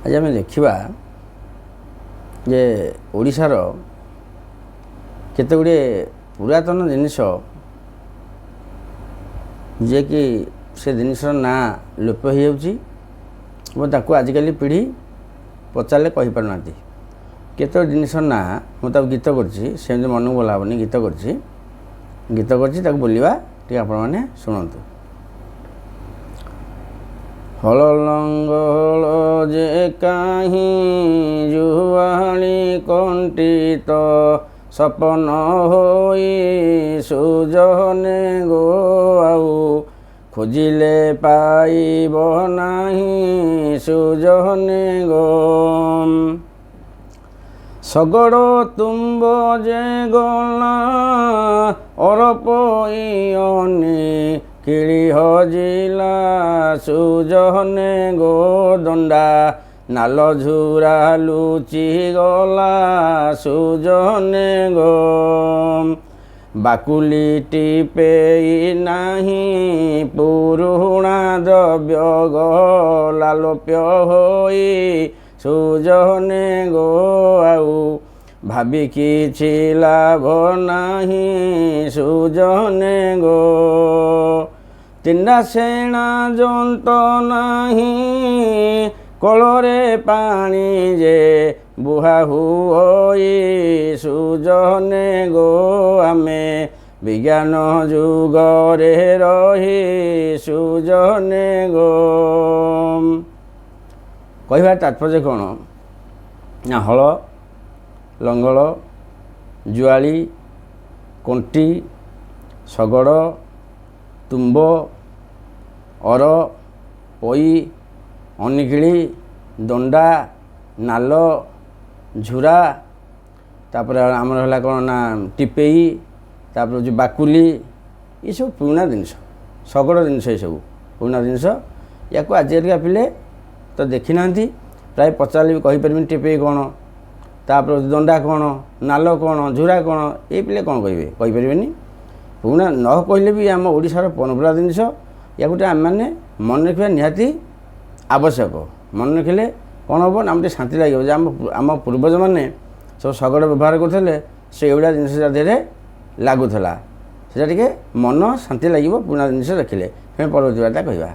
ଆଜି ଆମେ ଦେଖିବା ଯେ ଓଡ଼ିଶାର କେତେ ଗୁଡ଼ିଏ ପୁରାତନ ଜିନିଷ ଯିଏକି ସେ ଜିନିଷର ନାଁ ଲୋପ ହୋଇଯାଉଛି ଏବଂ ତାକୁ ଆଜିକାଲି ପିଢ଼ି ପଚାରିଲେ କହିପାରୁନାହାନ୍ତି। କେତେ ଜିନିଷର ନାଁ ମୁଁ ତାକୁ ଗୀତ କରିଛି, ସେମିତି ମନକୁ ଭଲ ହେବନି, ଗୀତ କରିଛି ତାକୁ ବୋଲିବା ଟିକେ ଆପଣମାନେ ଶୁଣନ୍ତୁ। ହଳ ଲଙ୍ଗଳ ଯେ କାହିଁ ଜୁଆଳି କଣ୍ଟିତ ସପନ ହୋଇ ସୁଜନେ ଗୋ ଆଉ ଖୋଜିଲେ ପାଇବ ନାହିଁ ସୁଜନେ ଗୋ। ଶଗଡ଼ ତୁମ୍ବ ଯେ ଗଲା ଅରପଇଅନି କିଳି ହଜିଲା ସୁଜନେ ଗୋ ଦଣ୍ଡା ନାଲ ଝୁରା ଲୁଚି ଗଲା ସୁଜନେ ଗୋ। ବାକୁଲି ଟିପେଇ ନାହିଁ ପୁରୁଣା ଦ୍ରବ୍ୟ ଗଲା ଲୋପ୍ୟ ହୋଇ ସୁଜନେ ଗୋ ଆଉ ଭାବି କିଛି ଲାଭ ନାହିଁ ସୁଜନେ ଗୋ। ତିନା ସେଣା ଯନ୍ତ ନାହିଁ କଳରେ ପାଣି ଯେ ବୁହା ହୋଇ ସୁଜନେ ଗୋ ଆମେ ବିଜ୍ଞାନ ଯୁଗରେ ରହି ସୁଜନେ ଗୋ। କହିବାର ତାତ୍ପର୍ଯ୍ୟ କ'ଣ ନା ହଳ ଲଙ୍ଗଳ ଜୁଆଳି କଣ୍ଟି ଶଗଡ଼ ତୁମ୍ବ ଅର ପଇ ଅନିକିଳି ଦଣ୍ଡା ନାଲ ଝୁରା, ତାପରେ ଆମର ହେଲା କ'ଣ ନା ଟିପେଇ, ତାପରେ ହେଉଛି ବାକୁଲି, ଏସବୁ ପୁରୁଣା ଜିନିଷ, ଶଗଡ଼ ଜିନିଷ, ଏସବୁ ପୁରୁଣା ଜିନିଷ। ୟାକୁ ଆଜିକାଲିକା ପିଲେ ତ ଦେଖିନାହାନ୍ତି, ପ୍ରାୟ ପଚାରିଲେ ବି କହିପାରିବେନି ଟିପେଇ କ'ଣ, ତାପରେ ଦଣ୍ଡା କ'ଣ, ନାଲ କ'ଣ, ଝୁରା କ'ଣ, ଏଇ ପିଲେ କ'ଣ କହିବେ, କହିପାରିବେନି। ପୁରୁଣା ନ କହିଲେ ବି ଆମ ଓଡ଼ିଶାର ପରମ୍ପରା ଜିନିଷ, ୟାକୁ ଟିକେ ଆମେମାନେ ମନେ ରଖିବା ନିହାତି ଆବଶ୍ୟକ। ମନେ ରଖିଲେ କ'ଣ ହେବ ନା ଆମକୁ ଟିକେ ଶାନ୍ତି ଲାଗିବ ଯେ ଆମ ପୂର୍ବଜମାନେ ସବୁ ଶଗଡ଼ ବ୍ୟବହାର କରୁଥିଲେ, ସେ ଏଇଭଳିଆ ଜିନିଷ ତା ଦେହରେ ଲାଗୁଥିଲା, ସେଇଟା ଟିକେ ମନ ଶାନ୍ତି ଲାଗିବ ପୁରୁଣା ଜିନିଷ ଦେଖିଲେ। ପୁଣି ପରବର୍ତ୍ତୀ ବାର୍ତ୍ତା କହିବା।